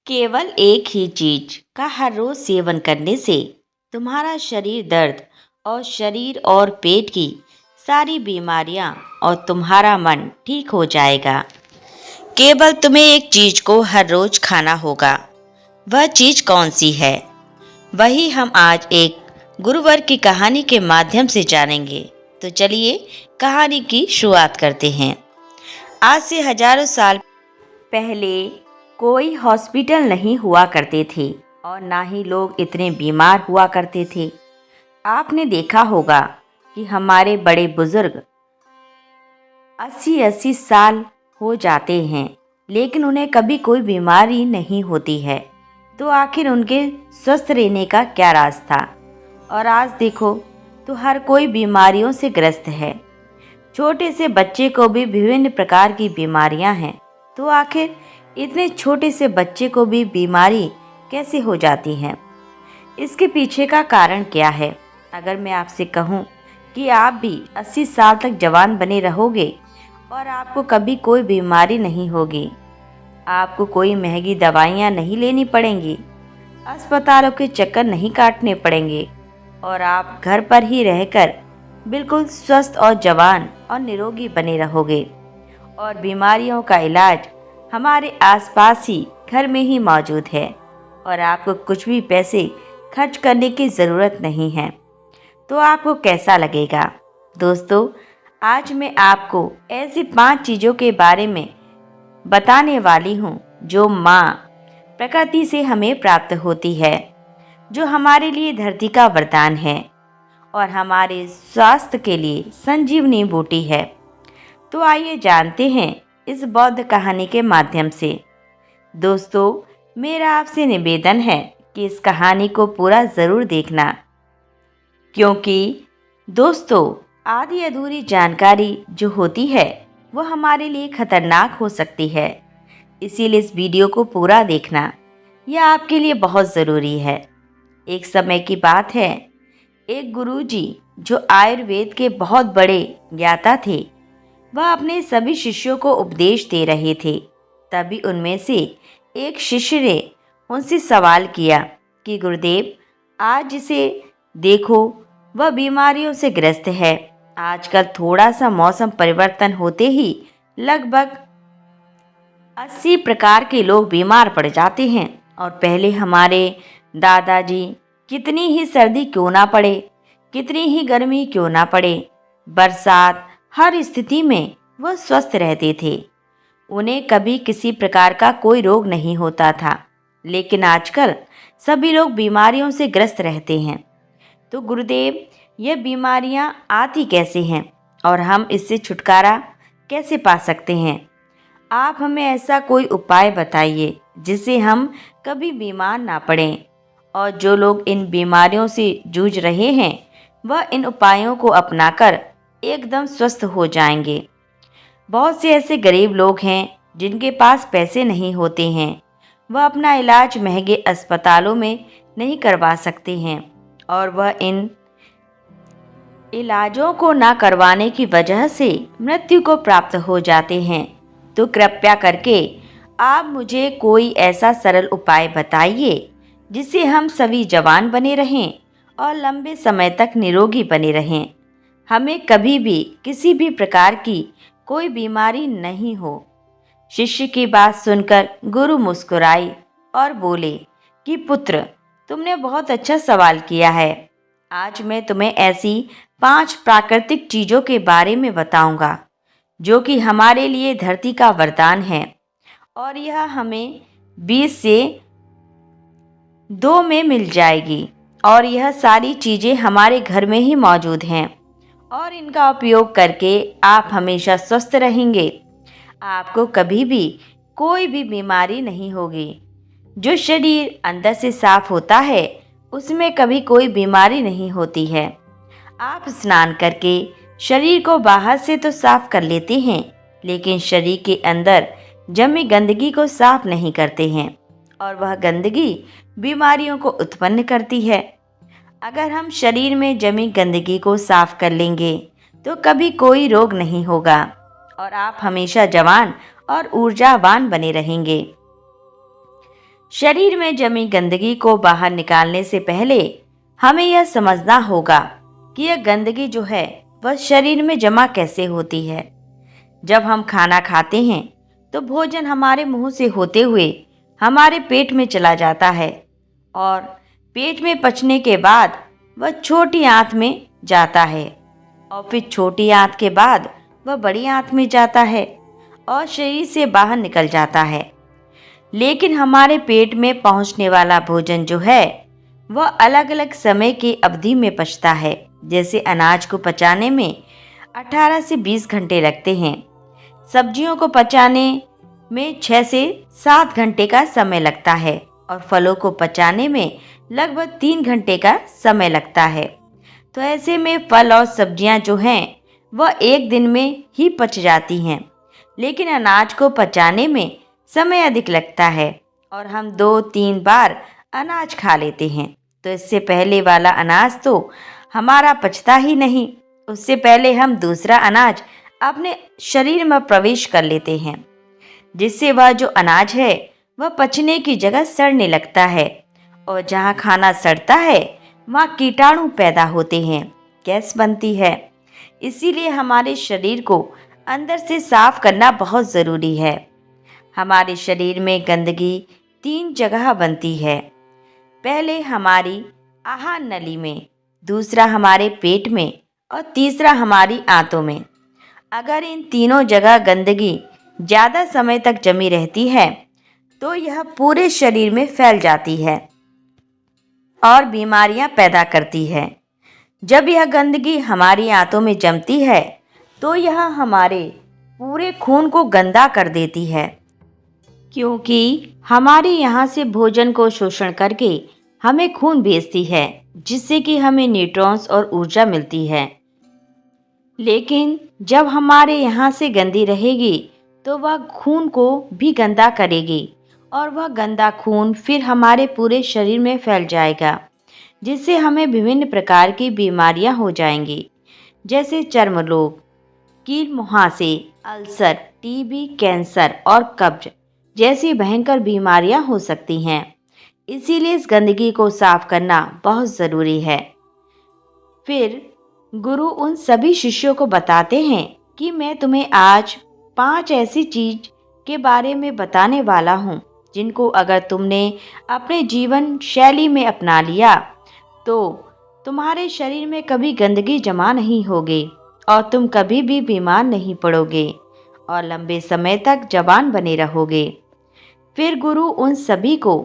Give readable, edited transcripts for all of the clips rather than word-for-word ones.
केवल एक ही चीज का हर रोज सेवन करने से तुम्हारा शरीर दर्द और शरीर और पेट की सारी बीमारियां और तुम्हारा मन ठीक हो जाएगा। केवल तुम्हें एक चीज को हर रोज खाना होगा। वह चीज कौन सी है? वही हम आज एक गुरुवर की कहानी के माध्यम से जानेंगे। तो चलिए कहानी की शुरुआत करते हैं। आज से हजारों साल पहले कोई हॉस्पिटल नहीं हुआ करते थे और ना ही लोग इतने बीमार हुआ करते थे। आपने देखा होगा कि हमारे बड़े बुजुर्ग 80-80 साल हो जाते हैं लेकिन उन्हें कभी कोई बीमारी नहीं होती है। तो आखिर उनके स्वस्थ रहने का क्या राज था? और आज देखो तो हर कोई बीमारियों से ग्रस्त है। छोटे से बच्चे को भी विभिन्न प्रकार की बीमारियां हैं। तो आखिर इतने छोटे से बच्चे को भी बीमारी कैसे हो जाती है? इसके पीछे का कारण क्या है? अगर मैं आपसे कहूं कि आप भी 80 साल तक जवान बने रहोगे और आपको कभी कोई बीमारी नहीं होगी, आपको कोई महंगी दवाइयां नहीं लेनी पड़ेंगी, अस्पतालों के चक्कर नहीं काटने पड़ेंगे और आप घर पर ही रहकर बिल्कुल स्वस्थ और जवान और निरोगी बने रहोगे और बीमारियों का इलाज हमारे आसपास ही घर में ही मौजूद है और आपको कुछ भी पैसे खर्च करने की ज़रूरत नहीं है। तो आपको कैसा लगेगा? दोस्तों, आज मैं आपको ऐसी 5 चीज़ों के बारे में बताने वाली हूँ जो माँ प्रकृति से हमें प्राप्त होती है, जो हमारे लिए धरती का वरदान है और हमारे स्वास्थ्य के लिए संजीवनी बूटी है। तो आइए जानते हैं इस बौद्ध कहानी के माध्यम से। दोस्तों, मेरा आपसे निवेदन है कि इस कहानी को पूरा ज़रूर देखना, क्योंकि दोस्तों आधी अधूरी जानकारी जो होती है वो हमारे लिए खतरनाक हो सकती है। इसीलिए इस वीडियो को पूरा देखना यह आपके लिए बहुत ज़रूरी है। एक समय की बात है, एक गुरुजी जो आयुर्वेद के बहुत बड़े ज्ञाता थे, वह अपने सभी शिष्यों को उपदेश दे रहे थे। तभी उनमें से एक शिष्य ने उनसे सवाल किया कि गुरुदेव, आज जिसे देखो वह बीमारियों से ग्रस्त है। आजकल थोड़ा सा मौसम परिवर्तन होते ही लगभग 80 प्रकार के लोग बीमार पड़ जाते हैं और पहले हमारे दादाजी कितनी ही सर्दी क्यों ना पड़े, कितनी ही गर्मी क्यों ना पड़े, बरसात, हर स्थिति में वह स्वस्थ रहते थे। उन्हें कभी किसी प्रकार का कोई रोग नहीं होता था। लेकिन आजकल सभी लोग बीमारियों से ग्रस्त रहते हैं। तो गुरुदेव, ये बीमारियां आती कैसे हैं और हम इससे छुटकारा कैसे पा सकते हैं? आप हमें ऐसा कोई उपाय बताइए जिससे हम कभी बीमार ना पड़ें और जो लोग इन बीमारियों से जूझ रहे हैं वह इन उपायों को अपनाकर एकदम स्वस्थ हो जाएंगे। बहुत से ऐसे गरीब लोग हैं जिनके पास पैसे नहीं होते हैं, वह अपना इलाज महंगे अस्पतालों में नहीं करवा सकते हैं और वह इन इलाजों को ना करवाने की वजह से मृत्यु को प्राप्त हो जाते हैं। तो कृपया करके आप मुझे कोई ऐसा सरल उपाय बताइए जिससे हम सभी जवान बने रहें और लंबे समय तक निरोगी बने रहें, हमें कभी भी किसी भी प्रकार की कोई बीमारी नहीं हो। शिष्य की बात सुनकर गुरु मुस्कुराई और बोले कि पुत्र, तुमने बहुत अच्छा सवाल किया है। आज मैं तुम्हें ऐसी 5 प्राकृतिक चीज़ों के बारे में बताऊंगा जो कि हमारे लिए धरती का वरदान है और यह हमें 20 से 2 में मिल जाएगी और यह सारी चीज़ें हमारे घर में ही मौजूद हैं और इनका उपयोग करके आप हमेशा स्वस्थ रहेंगे। आपको कभी भी कोई भी बीमारी नहीं होगी। जो शरीर अंदर से साफ होता है उसमें कभी कोई बीमारी नहीं होती है। आप स्नान करके शरीर को बाहर से तो साफ कर लेते हैं, लेकिन शरीर के अंदर जमी गंदगी को साफ नहीं करते हैं और वह गंदगी बीमारियों को उत्पन्न करती है। अगर हम शरीर में जमी गंदगी को साफ कर लेंगे तो कभी कोई रोग नहीं होगा और आप हमेशा जवान और ऊर्जावान बने रहेंगे। शरीर में जमी गंदगी को बाहर निकालने से पहले हमें यह समझना होगा कि यह गंदगी जो है वह शरीर में जमा कैसे होती है। जब हम खाना खाते हैं तो भोजन हमारे मुंह से होते हुए हमारे पेट में चला जाता है और पेट में पचने के बाद वह छोटी आंत में जाता है और फिर छोटी आंत के बाद वह बड़ी आंत में जाता है और शरीर से बाहर निकल जाता है। लेकिन हमारे पेट में पहुंचने वाला भोजन जो है वह अलग अलग समय की अवधि में पचता है। जैसे अनाज को पचाने में 18 से 20 घंटे लगते हैं, सब्जियों को पचाने में 6 से 7 घंटे का समय लगता है और फलों को पचाने में लगभग 3 घंटे का समय लगता है। तो ऐसे में फल और सब्जियां जो हैं वह एक दिन में ही पच जाती हैं, लेकिन अनाज को पचाने में समय अधिक लगता है और हम 2-3 बार अनाज खा लेते हैं। तो इससे पहले वाला अनाज तो हमारा पचता ही नहीं, उससे पहले हम दूसरा अनाज अपने शरीर में प्रवेश कर लेते हैं, जिससे वह जो अनाज है वह पचने की जगह सड़ने लगता है और जहाँ खाना सड़ता है वहाँ कीटाणु पैदा होते हैं, गैस बनती है। इसीलिए हमारे शरीर को अंदर से साफ करना बहुत ज़रूरी है। हमारे शरीर में गंदगी 3 जगह बनती है। पहले हमारी आहार नली में, दूसरा हमारे पेट में और तीसरा हमारी आंतों में। अगर इन तीनों जगह गंदगी ज़्यादा समय तक जमी रहती है तो यह पूरे शरीर में फैल जाती है और बीमारियां पैदा करती है। जब यह गंदगी हमारी आंतों में जमती है तो यह हमारे पूरे खून को गंदा कर देती है, क्योंकि हमारे यहाँ से भोजन को शोषण करके हमें खून भेजती है, जिससे कि हमें न्यूट्रॉन्स और ऊर्जा मिलती है। लेकिन जब हमारे यहाँ से गंदी रहेगी तो वह खून को भी गंदा करेगी और वह गंदा खून फिर हमारे पूरे शरीर में फैल जाएगा, जिससे हमें विभिन्न प्रकार की बीमारियां हो जाएंगी, जैसे चर्म रोग, कील मुहासे, अल्सर, टीबी, कैंसर और कब्ज जैसी भयंकर बीमारियां हो सकती हैं। इसीलिए इस गंदगी को साफ करना बहुत ज़रूरी है। फिर गुरु उन सभी शिष्यों को बताते हैं कि मैं तुम्हें आज 5 ऐसी चीज के बारे में बताने वाला हूँ, जिनको अगर तुमने अपने जीवन शैली में अपना लिया तो तुम्हारे शरीर में कभी गंदगी जमा नहीं होगी और तुम कभी भी बीमार नहीं पड़ोगे और लंबे समय तक जवान बने रहोगे। फिर गुरु उन सभी को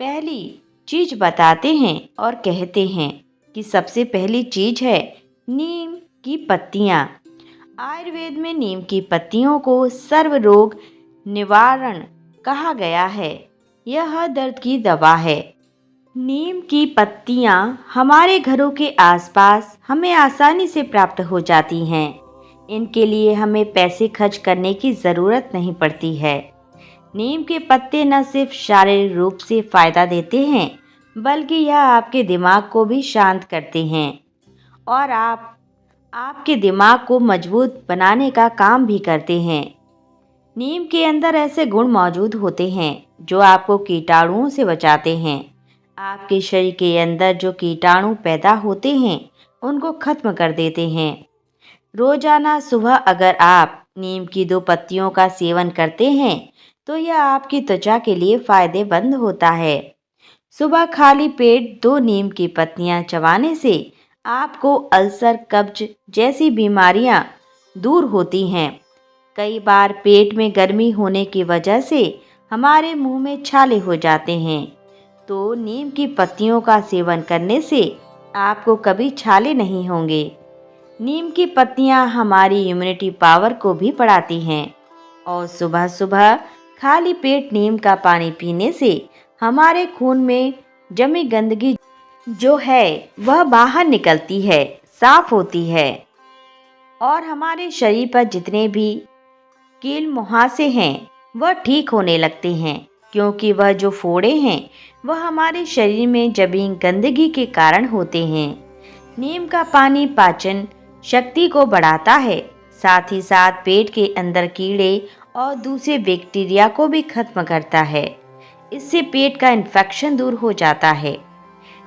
पहली चीज बताते हैं और कहते हैं कि सबसे पहली चीज है नीम की पत्तियां। आयुर्वेद में नीम की पत्तियों को सर्व रोग निवारण कहा गया है। यह दर्द की दवा है। नीम की पत्तियां हमारे घरों के आसपास हमें आसानी से प्राप्त हो जाती हैं। इनके लिए हमें पैसे खर्च करने की ज़रूरत नहीं पड़ती है। नीम के पत्ते न सिर्फ शारीरिक रूप से फ़ायदा देते हैं, बल्कि यह आपके दिमाग को भी शांत करते हैं और आपके दिमाग को मजबूत बनाने का काम भी करते हैं। नीम के अंदर ऐसे गुण मौजूद होते हैं जो आपको कीटाणुओं से बचाते हैं। आपके शरीर के अंदर जो कीटाणु पैदा होते हैं उनको खत्म कर देते हैं। रोजाना सुबह अगर आप नीम की 2 पत्तियों का सेवन करते हैं तो यह आपकी त्वचा के लिए फायदेमंद होता है। सुबह खाली पेट 2 नीम की पत्तियां चबाने से आपको अल्सर, कब्ज जैसी बीमारियां दूर होती हैं। कई बार पेट में गर्मी होने की वजह से हमारे मुंह में छाले हो जाते हैं, तो नीम की पत्तियों का सेवन करने से आपको कभी छाले नहीं होंगे। नीम की पत्तियां हमारी इम्यूनिटी पावर को भी बढ़ाती हैं और सुबह सुबह खाली पेट नीम का पानी पीने से हमारे खून में जमी गंदगी जो है वह बाहर निकलती है, साफ होती है और हमारे शरीर पर जितने भी कील मुहासे हैं वह ठीक होने लगते हैं, क्योंकि वह जो फोड़े हैं वह हमारे शरीर में जमी गंदगी के कारण होते हैं। नीम का पानी पाचन शक्ति को बढ़ाता है, साथ ही साथ पेट के अंदर कीड़े और दूसरे बैक्टीरिया को भी खत्म करता है। इससे पेट का इन्फेक्शन दूर हो जाता है।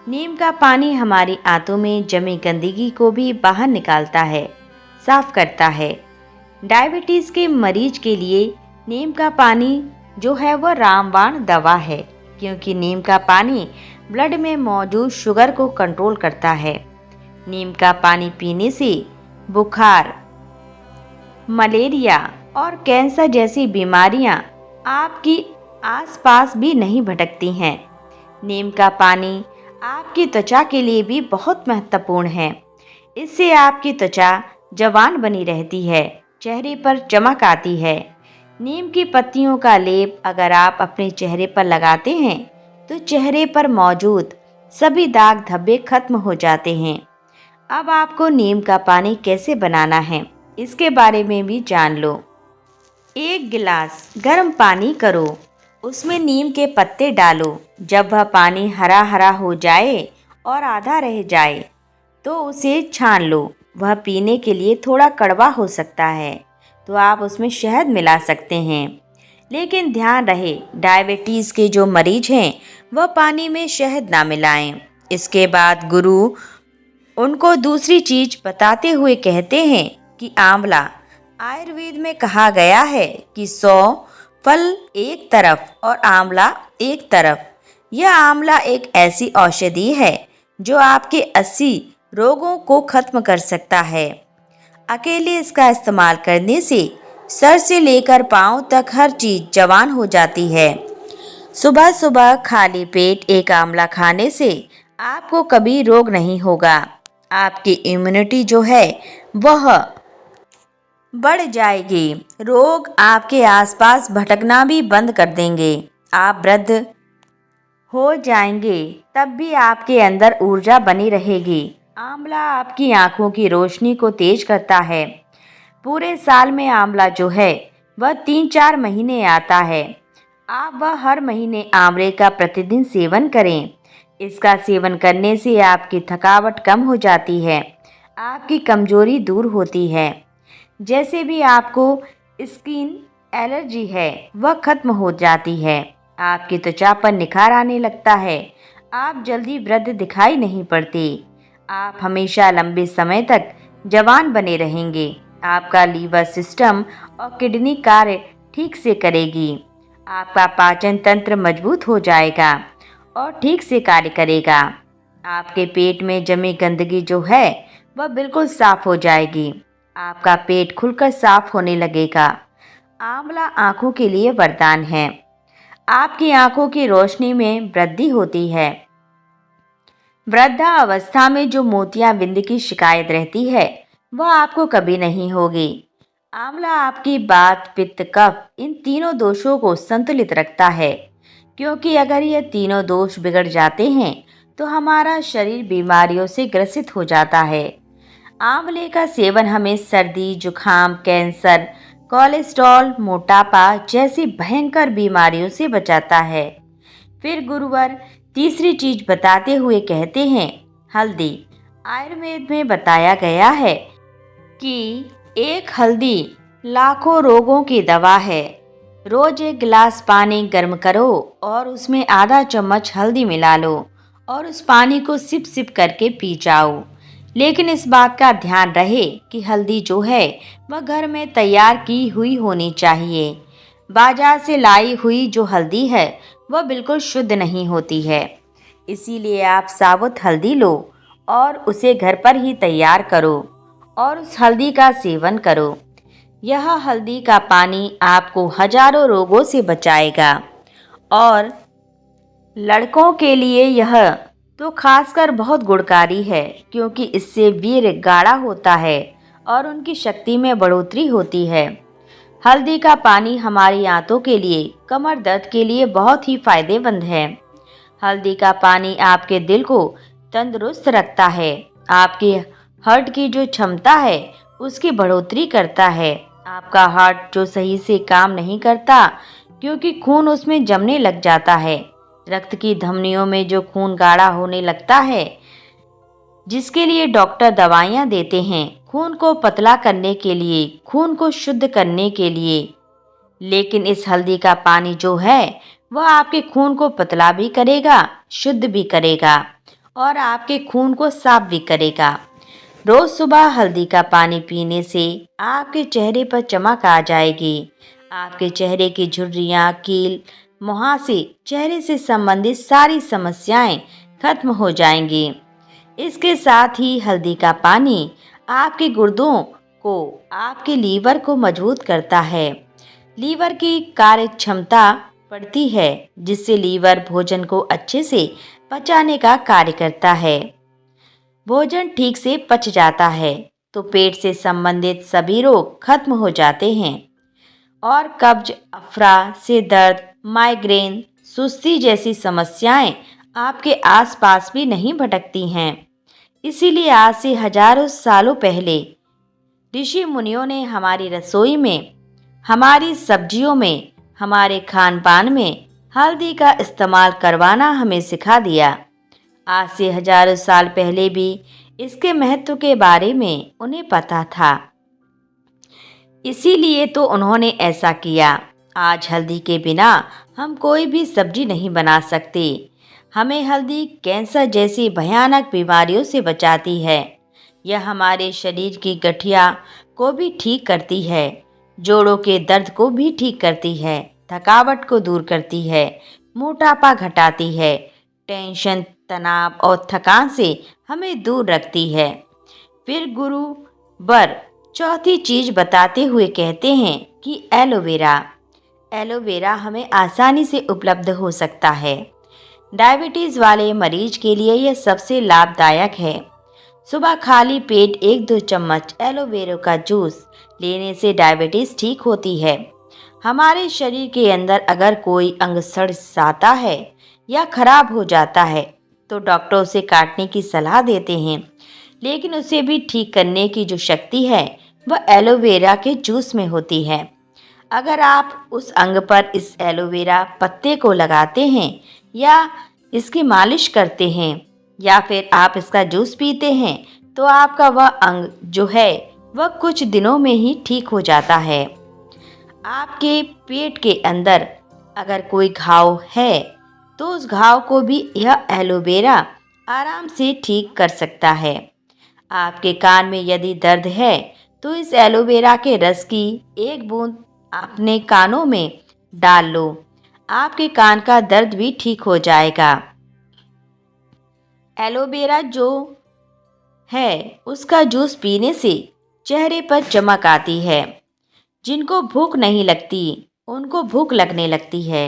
नीम का पानी हमारी आंतों में जमी गंदगी को भी बाहर निकालता है, साफ करता है। डायबिटीज़ के मरीज के लिए नीम का पानी जो है वह रामबाण दवा है, क्योंकि नीम का पानी ब्लड में मौजूद शुगर को कंट्रोल करता है। नीम का पानी पीने से बुखार, मलेरिया और कैंसर जैसी बीमारियां आपकी आसपास भी नहीं भटकती हैं। नीम का पानी आपकी त्वचा के लिए भी बहुत महत्वपूर्ण है। इससे आपकी त्वचा जवान बनी रहती है, चेहरे पर चमक आती है। नीम की पत्तियों का लेप अगर आप अपने चेहरे पर लगाते हैं तो चेहरे पर मौजूद सभी दाग धब्बे खत्म हो जाते हैं। अब आपको नीम का पानी कैसे बनाना है इसके बारे में भी जान लो। 1 गिलास गर्म पानी करो, उसमें नीम के पत्ते डालो। जब वह पानी हरा हरा हो जाए और आधा रह जाए तो उसे छान लो। वह पीने के लिए थोड़ा कड़वा हो सकता है, तो आप उसमें शहद मिला सकते हैं। लेकिन ध्यान रहे, डायबिटीज़ के जो मरीज हैं वह पानी में शहद ना मिलाएं। इसके बाद गुरु उनको दूसरी चीज बताते हुए कहते हैं कि आंवला, आयुर्वेद में कहा गया है कि 100 फल एक तरफ और आंवला एक तरफ। यह आंवला एक ऐसी औषधि है जो आपके 80 रोगों को खत्म कर सकता है। अकेले इसका इस्तेमाल करने से सर से लेकर पांव तक हर चीज जवान हो जाती है। सुबह सुबह खाली पेट एक आंवला खाने से आपको कभी रोग नहीं होगा। आपकी इम्यूनिटी जो है वह बढ़ जाएगी। रोग आपके आसपास भटकना भी बंद कर देंगे। आप वृद्ध हो जाएंगे तब भी आपके अंदर ऊर्जा बनी रहेगी। आंवला आपकी आंखों की रोशनी को तेज करता है। पूरे साल में आंवला जो है वह 3-4 महीने आता है। आप वह हर महीने आंवले का प्रतिदिन सेवन करें। इसका सेवन करने से आपकी थकावट कम हो जाती है, आपकी कमजोरी दूर होती है। जैसे भी आपको स्किन एलर्जी है वह खत्म हो जाती है। आपकी त्वचा पर निखार आने लगता है। आप जल्दी वृद्ध दिखाई नहीं पड़ते। आप हमेशा लंबे समय तक जवान बने रहेंगे। आपका लीवर सिस्टम और किडनी कार्य ठीक से करेगी। आपका पाचन तंत्र मजबूत हो जाएगा और ठीक से कार्य करेगा। आपके पेट में जमी गंदगी जो है वह बिल्कुल साफ हो जाएगी। आपका पेट खुलकर साफ होने लगेगा। आंवला आंखों के लिए वरदान है। आपकी आंखों की रोशनी में वृद्धि होती है। वृद्धा अवस्था में जो मोतियाबिंद की शिकायत रहती है वह आपको कभी नहीं होगी। आंवला आपकी वात, पित्त, कफ इन तीनों दोषों को संतुलित रखता है, क्योंकि अगर ये तीनों दोष बिगड़ जाते हैं तो हमारा शरीर बीमारियों से ग्रसित हो जाता है। आंवले का सेवन हमें सर्दी, जुखाम, कैंसर, कोलेस्ट्रॉल, मोटापा जैसी भयंकर बीमारियों से बचाता है। फिर गुरुवर तीसरी चीज बताते हुए कहते हैं, हल्दी। आयुर्वेद में बताया गया है कि एक हल्दी लाखों रोगों की दवा है। रोज 1 गिलास पानी गर्म करो और उसमें आधा चम्मच हल्दी मिला लो और उस पानी को सिप सिप करके पी जाओ। लेकिन इस बात का ध्यान रहे कि हल्दी जो है वह घर में तैयार की हुई होनी चाहिए। बाजार से लाई हुई जो हल्दी है वह बिल्कुल शुद्ध नहीं होती है। इसीलिए आप साबुत हल्दी लो और उसे घर पर ही तैयार करो और उस हल्दी का सेवन करो। यह हल्दी का पानी आपको हजारों रोगों से बचाएगा। और लड़कों के लिए यह तो खासकर बहुत गुणकारी है, क्योंकि इससे वीर्य गाढ़ा होता है और उनकी शक्ति में बढ़ोतरी होती है। हल्दी का पानी हमारी आंतों के लिए, कमर दर्द के लिए बहुत ही फायदेमंद है। हल्दी का पानी आपके दिल को तंदुरुस्त रखता है। आपके हार्ट की जो क्षमता है उसकी बढ़ोतरी करता है। आपका हार्ट जो सही से काम नहीं करता क्योंकि खून उसमें जमने लग जाता है। रक्त की धमनियों में जो खून गाढ़ा होने लगता है, जिसके लिए डॉक्टर दवाइयाँ देते हैं खून को पतला करने के लिए, खून को शुद्ध करने के लिए। लेकिन इस हल्दी का पानी जो है वह आपके खून को पतला भी करेगा, शुद्ध भी करेगा और आपके खून को साफ भी करेगा। रोज सुबह हल्दी का पानी पीने से आपके चेहरे पर चमक आ जाएगी। आपके चेहरे की झुर्रियाँ, कील, मुहासे, चेहरे से संबंधित सारी समस्याएं खत्म हो जाएंगी। इसके साथ ही हल्दी का पानी आपके गुर्दों को, आपके लीवर को मजबूत करता है। लीवर की कार्य क्षमता बढ़ती है, जिससे लीवर भोजन को अच्छे से पचाने का कार्य करता है। भोजन ठीक से पच जाता है तो पेट से संबंधित सभी रोग खत्म हो जाते हैं और कब्ज, अफरा से दर्द, माइग्रेन, सुस्ती जैसी समस्याएं आपके आसपास भी नहीं भटकती हैं। इसीलिए आज से हजारों सालों पहले ऋषि मुनियों ने हमारी रसोई में, हमारी सब्जियों में, हमारे खान पान में हल्दी का इस्तेमाल करवाना हमें सिखा दिया। आज से हजारों साल पहले भी इसके महत्व के बारे में उन्हें पता था, इसीलिए तो उन्होंने ऐसा किया। आज हल्दी के बिना हम कोई भी सब्जी नहीं बना सकते। हमें हल्दी कैंसर जैसी भयानक बीमारियों से बचाती है। यह हमारे शरीर की गठिया को भी ठीक करती है, जोड़ों के दर्द को भी ठीक करती है, थकावट को दूर करती है, मोटापा घटाती है, टेंशन, तनाव और थकान से हमें दूर रखती है। फिर गुरु बर चौथी चीज बताते हुए कहते हैं कि एलोवेरा। एलोवेरा हमें आसानी से उपलब्ध हो सकता है। डायबिटीज वाले मरीज के लिए यह सबसे लाभदायक है। सुबह खाली पेट 1-2 चम्मच एलोवेरा का जूस लेने से डायबिटीज ठीक होती है। हमारे शरीर के अंदर अगर कोई अंग सड़ जाता है या खराब हो जाता है तो डॉक्टर उसे काटने की सलाह देते हैं, लेकिन उसे भी ठीक करने की जो शक्ति है वह एलोवेरा के जूस में होती है। अगर आप उस अंग पर इस एलोवेरा पत्ते को लगाते हैं या इसकी मालिश करते हैं या फिर आप इसका जूस पीते हैं तो आपका वह अंग जो है वह कुछ दिनों में ही ठीक हो जाता है। आपके पेट के अंदर अगर कोई घाव है तो उस घाव को भी यह एलोवेरा आराम से ठीक कर सकता है। आपके कान में यदि दर्द है तो इस एलोवेरा के रस की एक बूंद अपने कानों में डाल लो, आपके कान का दर्द भी ठीक हो जाएगा। एलोवेरा जो है उसका जूस पीने से चेहरे पर चमक आती है। जिनको भूख नहीं लगती उनको भूख लगने लगती है।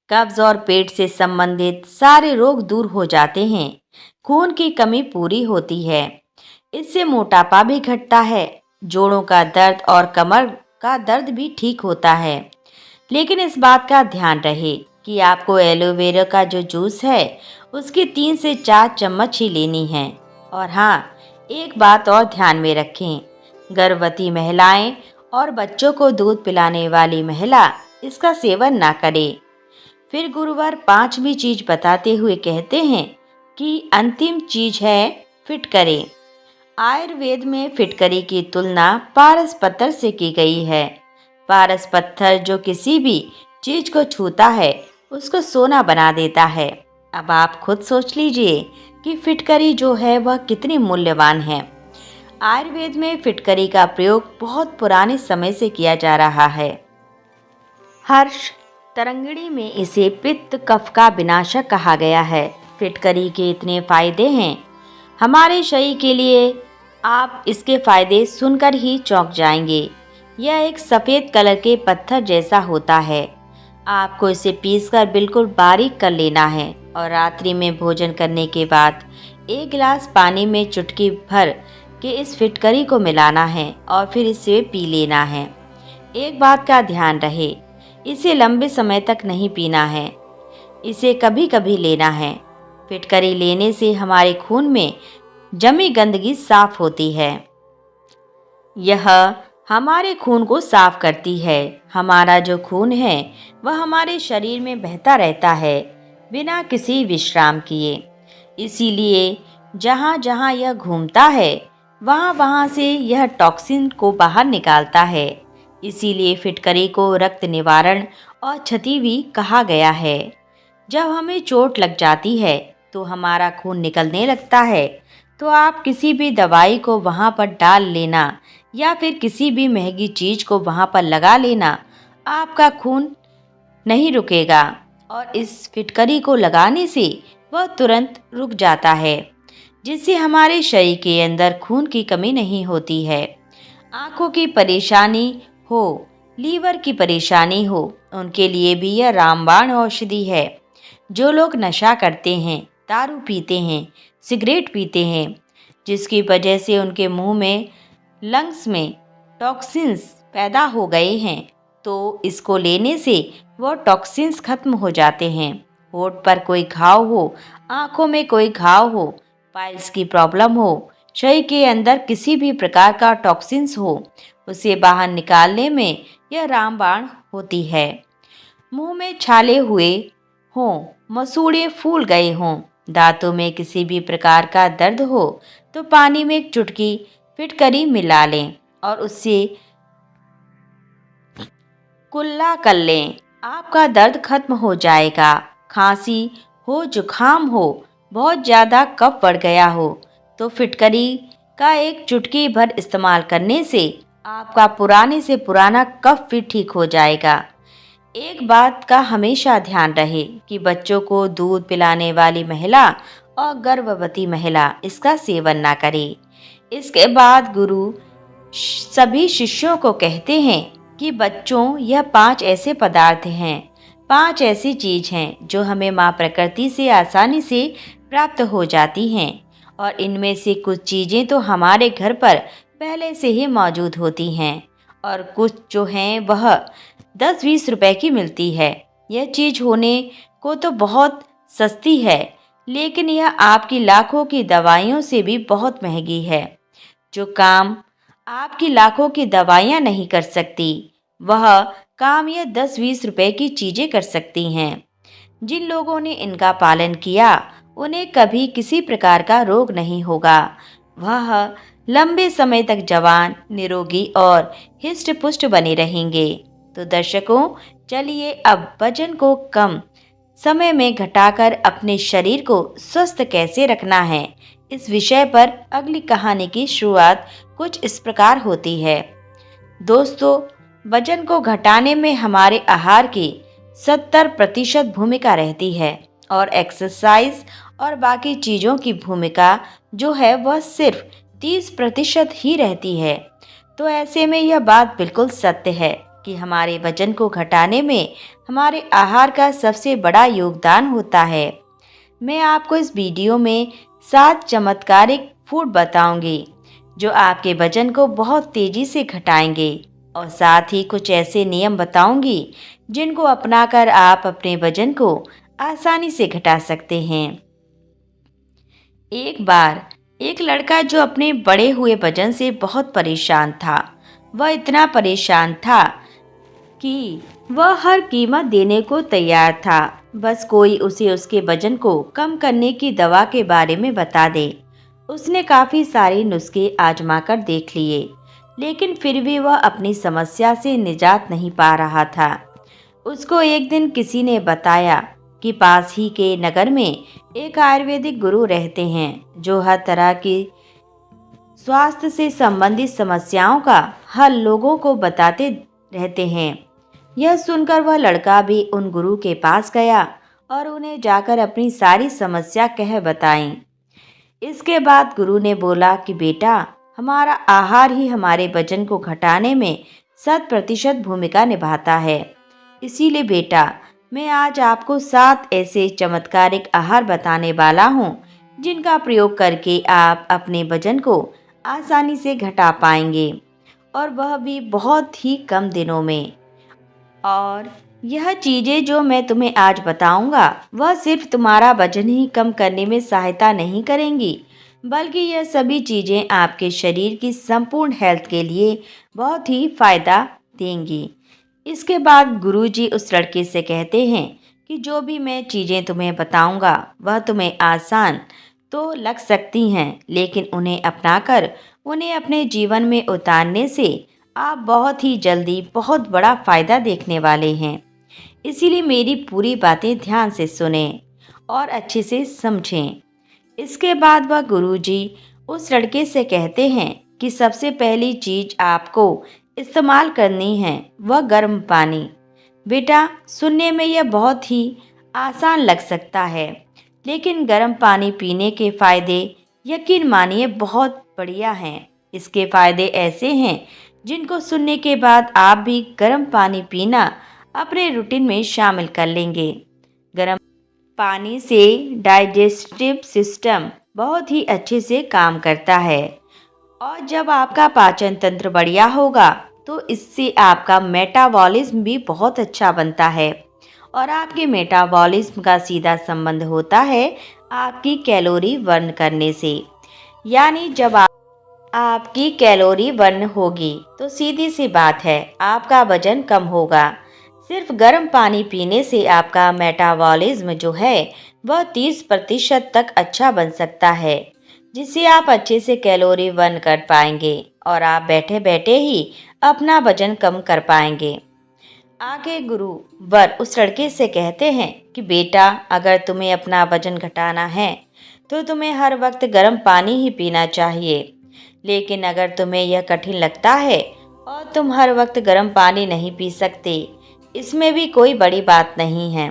कब्ज और पेट से संबंधित सारे रोग दूर हो जाते हैं। खून की कमी पूरी होती है। इससे मोटापा भी घटता है, जोड़ों का दर्द और कमर का दर्द भी ठीक होता है। लेकिन इस बात का ध्यान रहे कि आपको एलोवेरा का जो जूस है उसकी 3 से 4 चम्मच ही लेनी है। और हाँ, एक बात और ध्यान में रखें, गर्भवती महिलाएं और बच्चों को दूध पिलाने वाली महिला इसका सेवन ना करे। फिर गुरुवार 5वीं चीज बताते हुए कहते हैं कि अंतिम चीज है फिटकरी। आयुर्वेद में फिटकरी की तुलना पारस पत्थर से की गई है। पारस पत्थर जो किसी भी चीज को छूता है उसको सोना बना देता है। अब आप खुद सोच लीजिए कि फिटकरी जो है वह कितनी मूल्यवान है। आयुर्वेद में फिटकरी का प्रयोग बहुत पुराने समय से किया जा रहा है। हर्ष तरंगिणी में इसे पित्त कफ का विनाशक कहा गया है। फिटकरी के इतने फायदे हैं हमारे शरीर के लिए, आप इसके फायदे सुनकर ही चौंक जाएंगे। यह एक सफ़ेद कलर के पत्थर जैसा होता है। आपको इसे पीसकर बिल्कुल बारीक कर लेना है और रात्रि में भोजन करने के बाद 1 गिलास पानी में चुटकी भर के इस फिटकरी को मिलाना है और फिर इसे पी लेना है। एक बात का ध्यान रहे, इसे लंबे समय तक नहीं पीना है, इसे कभी कभी लेना है। फिटकरी लेने से हमारे खून में जमी गंदगी साफ होती है। यह हमारे खून को साफ करती है। हमारा जो खून है वह हमारे शरीर में बहता रहता है बिना किसी विश्राम किए। इसीलिए जहाँ जहाँ यह घूमता है वहाँ वहाँ से यह टॉक्सिन को बाहर निकालता है। इसीलिए फिटकरी को रक्त निवारण और क्षति भी कहा गया है। जब हमें चोट लग जाती है तो हमारा खून निकलने लगता है, तो आप किसी भी दवाई को वहाँ पर डाल लेना या फिर किसी भी महंगी चीज़ को वहाँ पर लगा लेना, आपका खून नहीं रुकेगा। और इस फिटकरी को लगाने से वह तुरंत रुक जाता है, जिससे हमारे शरीर के अंदर खून की कमी नहीं होती है। आंखों की परेशानी हो, लीवर की परेशानी हो, उनके लिए भी यह रामबाण औषधि है। जो लोग नशा करते हैं, दारू पीते हैं, सिगरेट पीते हैं, जिसकी वजह से उनके मुंह में, लंग्स में टॉक्सिन्स पैदा हो गए हैं, तो इसको लेने से वो टॉक्सिन्स खत्म हो जाते हैं। होठ पर कोई घाव हो, आंखों में कोई घाव हो, पाइल्स की प्रॉब्लम हो, शरीर के अंदर किसी भी प्रकार का टॉक्सिन्स हो, उसे बाहर निकालने में यह रामबाण होती है। मुंह में छाले हुए हों, मसूड़े फूल गए हों, दांतों में किसी भी प्रकार का दर्द हो, तो पानी में एक चुटकी फिटकरी मिला लें और उससे कुल्ला कर लें। आपका दर्द खत्म हो जाएगा। खांसी हो, जुखाम हो, बहुत ज़्यादा कफ बढ़ गया हो, तो फिटकरी का एक चुटकी भर इस्तेमाल करने से आपका पुराने से पुराना कफ भी ठीक हो जाएगा। एक बात का हमेशा ध्यान रहे कि बच्चों को दूध पिलाने वाली महिला और गर्भवती महिला इसका सेवन ना करे। इसके बाद गुरु सभी शिष्यों को कहते हैं कि बच्चों, यह 5 ऐसे पदार्थ हैं, 5 ऐसी चीज हैं जो हमें माँ प्रकृति से आसानी से प्राप्त हो जाती हैं, और इनमें से कुछ चीजें तो हमारे घर पर पहले से ही मौजूद होती हैं, और कुछ जो हैं वह 10-20 रुपए की मिलती है। यह चीज होने को तो बहुत सस्ती है, लेकिन यह आपकी लाखों की दवाइयों से भी बहुत महंगी है। जो काम आपकी लाखों की दवाइयाँ नहीं कर सकती, वह काम यह 10-20 रुपए की चीज़ें कर सकती हैं। जिन लोगों ने इनका पालन किया, उन्हें कभी किसी प्रकार का रोग नहीं होगा। वह लंबे समय तक जवान, निरोगी और हिष्ट पुष्ट बने रहेंगे। तो दर्शकों, चलिए अब वजन को कम समय में घटाकर अपने शरीर को स्वस्थ कैसे रखना है, इस विषय पर अगली कहानी की शुरुआत कुछ इस प्रकार होती है। दोस्तों, वजन को घटाने में हमारे आहार की 70% भूमिका रहती है, और एक्सरसाइज और बाकी चीज़ों की भूमिका जो है वह सिर्फ 30% ही रहती है। तो ऐसे में यह बात बिल्कुल सत्य है कि हमारे वजन को घटाने में हमारे आहार का सबसे बड़ा योगदान होता है। मैं आपको इस वीडियो में 7 चमत्कारिक फूड बताऊंगी जो आपके वजन को बहुत तेजी से घटाएंगे, और साथ ही कुछ ऐसे नियम बताऊंगी जिनको अपनाकर आप अपने वजन को आसानी से घटा सकते हैं। एक बार एक लड़का जो अपने बढ़े हुए वजन से बहुत परेशान था। वह इतना परेशान था कि वह हर कीमत देने को तैयार था, बस कोई उसे उसके वजन को कम करने की दवा के बारे में बता दे। उसने काफी सारे नुस्खे आजमा कर देख लिए, लेकिन फिर भी वह अपनी समस्या से निजात नहीं पा रहा था। उसको एक दिन किसी ने बताया कि पास ही के नगर में एक आयुर्वेदिक गुरु रहते हैं जो हर तरह की स्वास्थ्य से संबंधित समस्याओं का हल लोगों को बताते रहते हैं। यह सुनकर वह लड़का भी उन गुरु के पास गया और उन्हें जाकर अपनी सारी समस्या कह बताई। इसके बाद गुरु ने बोला कि बेटा, हमारा आहार ही हमारे वजन को घटाने में 100% भूमिका निभाता है। इसीलिए बेटा, मैं आज आपको 7 ऐसे चमत्कारिक आहार बताने वाला हूँ जिनका प्रयोग करके आप अपने वजन को आसानी से घटा पाएंगे, और वह भी बहुत ही कम दिनों में। और यह चीज़ें जो मैं तुम्हें आज बताऊंगा वह सिर्फ तुम्हारा वजन ही कम करने में सहायता नहीं करेंगी, बल्कि यह सभी चीज़ें आपके शरीर की संपूर्ण हेल्थ के लिए बहुत ही फायदा देंगी। इसके बाद गुरुजी उस लड़के से कहते हैं कि जो भी मैं चीज़ें तुम्हें बताऊंगा वह तुम्हें आसान तो लग सकती हैं, लेकिन उन्हें अपनाकर उन्हें अपने जीवन में उतारने से आप बहुत ही जल्दी बहुत बड़ा फ़ायदा देखने वाले हैं। इसीलिए मेरी पूरी बातें ध्यान से सुने और अच्छे से समझें। इसके बाद वह गुरुजी उस लड़के से कहते हैं कि सबसे पहली चीज आपको इस्तेमाल करनी है वह गर्म पानी। बेटा, सुनने में यह बहुत ही आसान लग सकता है, लेकिन गर्म पानी पीने के फायदे यकीन मानिए बहुत बढ़िया हैं। इसके फायदे ऐसे हैं जिनको सुनने के बाद आप भी गर्म पानी पीना अपने रूटीन में शामिल कर लेंगे। गर्म पानी से डाइजेस्टिव सिस्टम बहुत ही अच्छे से काम करता है और जब आपका पाचन तंत्र बढ़िया होगा तो इससे आपका मेटाबॉलिज्म भी बहुत अच्छा बनता है और आपके मेटाबॉलिज्म का सीधा संबंध होता है आपकी कैलोरी बर्न करने से। यानी जब आपकी कैलोरी बर्न होगी तो सीधी सी बात है आपका वजन कम होगा। सिर्फ गर्म पानी पीने से आपका मेटाबॉलिज्म जो है वह 30% तक अच्छा बन सकता है, जिससे आप अच्छे से कैलोरी बर्न कर पाएंगे और आप बैठे बैठे ही अपना वजन कम कर पाएंगे। आगे गुरु वर उस लड़के से कहते हैं कि बेटा, अगर तुम्हें अपना वजन घटाना है तो तुम्हें हर वक्त गर्म पानी ही पीना चाहिए। लेकिन अगर तुम्हें यह कठिन लगता है और तुम हर वक्त गर्म पानी नहीं पी सकते, इसमें भी कोई बड़ी बात नहीं है।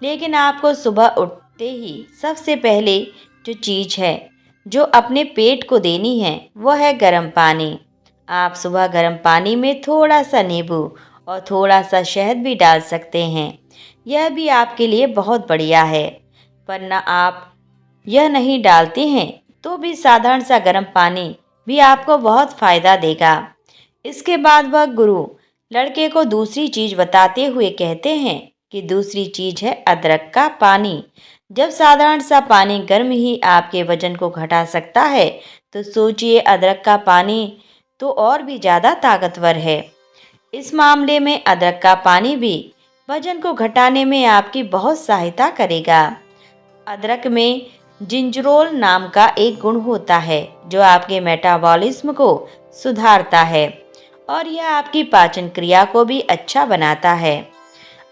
लेकिन आपको सुबह उठते ही सबसे पहले जो चीज़ है जो अपने पेट को देनी है वह है गर्म पानी। आप सुबह गर्म पानी में थोड़ा सा नींबू और थोड़ा सा शहद भी डाल सकते हैं। यह भी आपके लिए बहुत बढ़िया है। वरना आप यह नहीं डालते हैं तो भी साधारण सा गर्म पानी भी आपको बहुत फायदा देगा। इसके बाद वह गुरु लड़के को दूसरी चीज बताते हुए कहते हैं कि दूसरी चीज है अदरक का पानी। जब साधारण सा पानी गर्म ही आपके वजन को घटा सकता है, तो सोचिए अदरक का पानी तो और भी ज़्यादा ताकतवर है। इस मामले में अदरक का पानी भी वजन को घटाने में आपकी बहुत सहायता करेगा। अदरक में जिंजरोल नाम का एक गुण होता है जो आपके मेटाबॉलिज्म को सुधारता है और यह आपकी पाचन क्रिया को भी अच्छा बनाता है।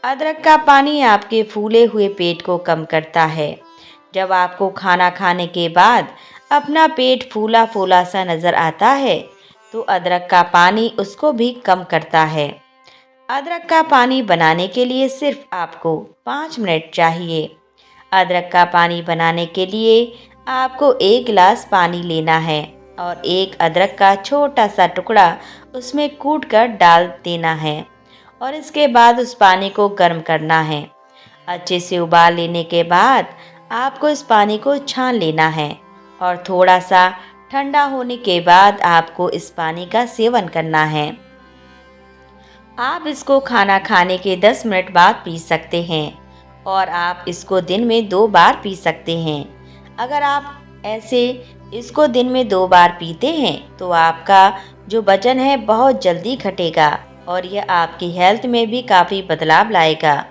अदरक का पानी आपके फूले हुए पेट को कम करता है। जब आपको खाना खाने के बाद अपना पेट फूला फूला सा नजर आता है तो अदरक का पानी उसको भी कम करता है। अदरक का पानी बनाने के लिए सिर्फ आपको 5 मिनट चाहिए। अदरक का पानी बनाने के लिए आपको 1 गिलास पानी लेना है और एक अदरक का छोटा सा टुकड़ा उसमें कूट कर डाल देना है और इसके बाद उस पानी को गर्म करना है। अच्छे से उबाल लेने के बाद आपको इस पानी को छान लेना है और थोड़ा सा ठंडा होने के बाद आपको इस पानी का सेवन करना है। आप इसको खाना खाने के 10 मिनट बाद पी सकते हैं और आप इसको दिन में 2 बार पी सकते हैं। अगर आप ऐसे इसको दिन में 2 बार पीते हैं तो आपका जो वजन है बहुत जल्दी घटेगा और यह आपकी हेल्थ में भी काफ़ी बदलाव लाएगा।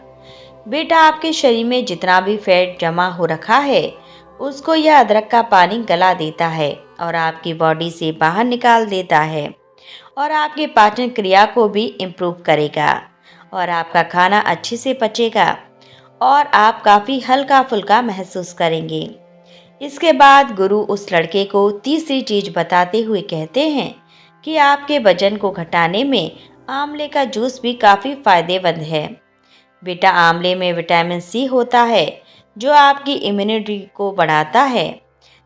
बेटा, आपके शरीर में जितना भी फैट जमा हो रखा है उसको यह अदरक का पानी गला देता है और आपकी बॉडी से बाहर निकाल देता है और आपके पाचन क्रिया को भी इम्प्रूव करेगा और आपका खाना अच्छे से पचेगा और आप काफ़ी हल्का फुल्का महसूस करेंगे। इसके बाद गुरु उस लड़के को तीसरी चीज बताते हुए कहते हैं कि आपके वजन को घटाने में आंवले का जूस भी काफ़ी फायदेमंद है। बेटा, आंवले में विटामिन सी होता है जो आपकी इम्यूनिटी को बढ़ाता है।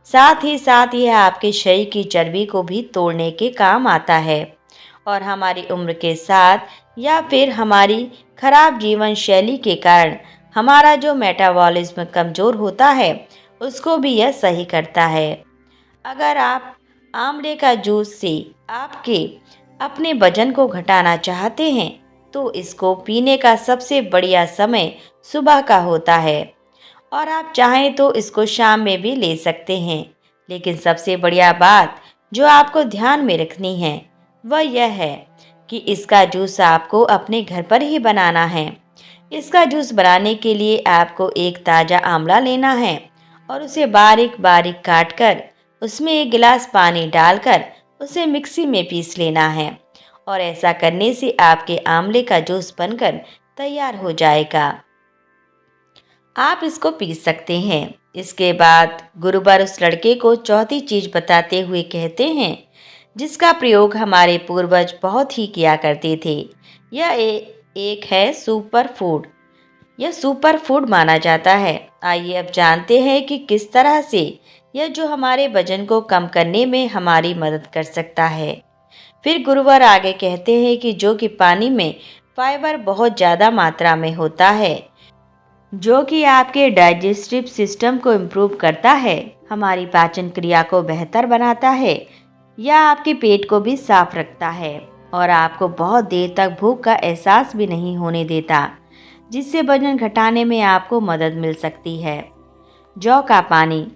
साथ ही साथ यह आपके शरीर की चर्बी को भी तोड़ने के काम आता है और हमारी उम्र के साथ या फिर हमारी खराब जीवन शैली के कारण हमारा जो मेटाबॉलिज्म कमज़ोर होता है उसको भी यह सही करता है। अगर आप आंवले का जूस से आपके अपने वजन को घटाना चाहते हैं तो इसको पीने का सबसे बढ़िया समय सुबह का होता है और आप चाहें तो इसको शाम में भी ले सकते हैं। लेकिन सबसे बढ़िया बात जो आपको ध्यान में रखनी है वह यह है कि इसका जूस आपको अपने घर पर ही बनाना है। इसका जूस बनाने के लिए आपको एक ताज़ा आंवला लेना है और उसे बारीक बारीक काट कर उसमें 1 गिलास पानी डालकर उसे मिक्सी में पीस लेना है और ऐसा करने से आपके आंवले का जूस बनकर तैयार हो जाएगा। आप इसको पी सकते हैं। इसके बाद गुरुवर उस लड़के को चौथी चीज बताते हुए कहते हैं, जिसका प्रयोग हमारे पूर्वज बहुत ही किया करते थे। यह एक है सुपर फूड। यह सुपर फूड माना जाता है। आइए अब जानते हैं कि किस तरह से यह जो हमारे वजन को कम करने में हमारी मदद कर सकता है। फिर गुरुवर आगे कहते हैं कि जो कि पानी में फाइबर बहुत ज़्यादा मात्रा में होता है, जो कि आपके डाइजेस्टिव सिस्टम को इम्प्रूव करता है, हमारी पाचन क्रिया को बेहतर बनाता है, या आपके पेट को भी साफ रखता है और आपको बहुत देर तक भूख का एहसास भी नहीं होने देता, जिससे वजन घटाने में आपको मदद मिल सकती है। जौ का पानी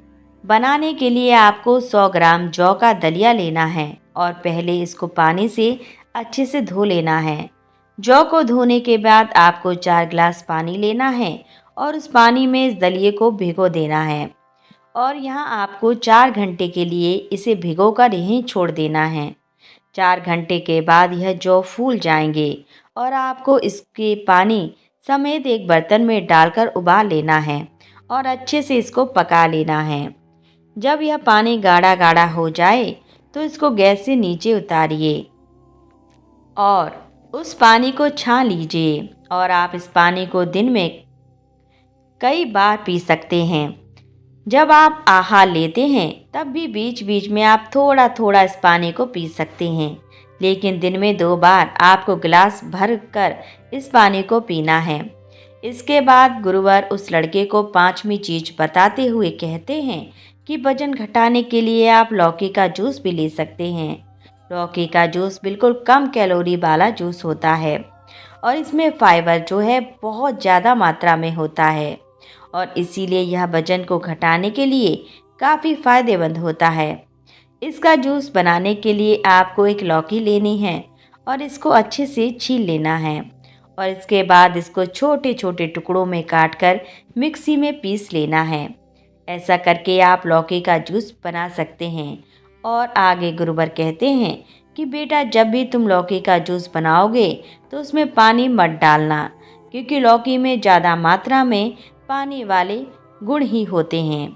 बनाने के लिए आपको 100 ग्राम जौ का दलिया लेना है और पहले इसको पानी से अच्छे से धो लेना है। जौ को धोने के बाद आपको 4 गिलास पानी लेना है और उस पानी में इस दलिए को भिगो देना है और यहाँ आपको 4 घंटे के लिए इसे भिगो कर यहीं छोड़ देना है। 4 घंटे के बाद यह जौ फूल जाएंगे और आपको इसके पानी समेत एक बर्तन में डालकर उबाल लेना है और अच्छे से इसको पका लेना है। जब यह पानी गाढ़ा गाढ़ा हो जाए तो इसको गैस से नीचे उतारिए और उस पानी को छान लीजिए और आप इस पानी को दिन में कई बार पी सकते हैं। जब आप आहार लेते हैं तब भी बीच बीच में आप थोड़ा थोड़ा इस पानी को पी सकते हैं, लेकिन दिन में 2 बार आपको गिलास भर कर इस पानी को पीना है। इसके बाद गुरुवर उस लड़के को 5वीं चीज बताते हुए कहते हैं कि वजन घटाने के लिए आप लौकी का जूस भी ले सकते हैं। लौकी का जूस बिल्कुल कम कैलोरी वाला जूस होता है और इसमें फाइबर जो है बहुत ज़्यादा मात्रा में होता है और इसीलिए यह वजन को घटाने के लिए काफ़ी फायदेमंद होता है। इसका जूस बनाने के लिए आपको एक लौकी लेनी है और इसको अच्छे से छील लेना है और इसके बाद इसको छोटे छोटे टुकड़ों में काटकर मिक्सी में पीस लेना है। ऐसा करके आप लौकी का जूस बना सकते हैं। और आगे गुरुवर कहते हैं कि बेटा, जब भी तुम लौकी का जूस बनाओगे तो उसमें पानी मत डालना, क्योंकि लौकी में ज़्यादा मात्रा में पानी वाले गुण ही होते हैं।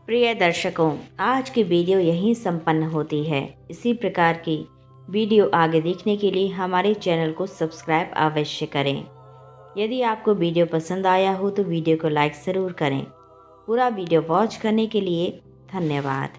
प्रिय दर्शकों, आज की वीडियो यहीं संपन्न होती है। इसी प्रकार की वीडियो आगे देखने के लिए हमारे चैनल को सब्सक्राइब अवश्य करें। यदि आपको वीडियो पसंद आया हो तो वीडियो को लाइक ज़रूर करें। पूरा वीडियो वॉच करने के लिए धन्यवाद।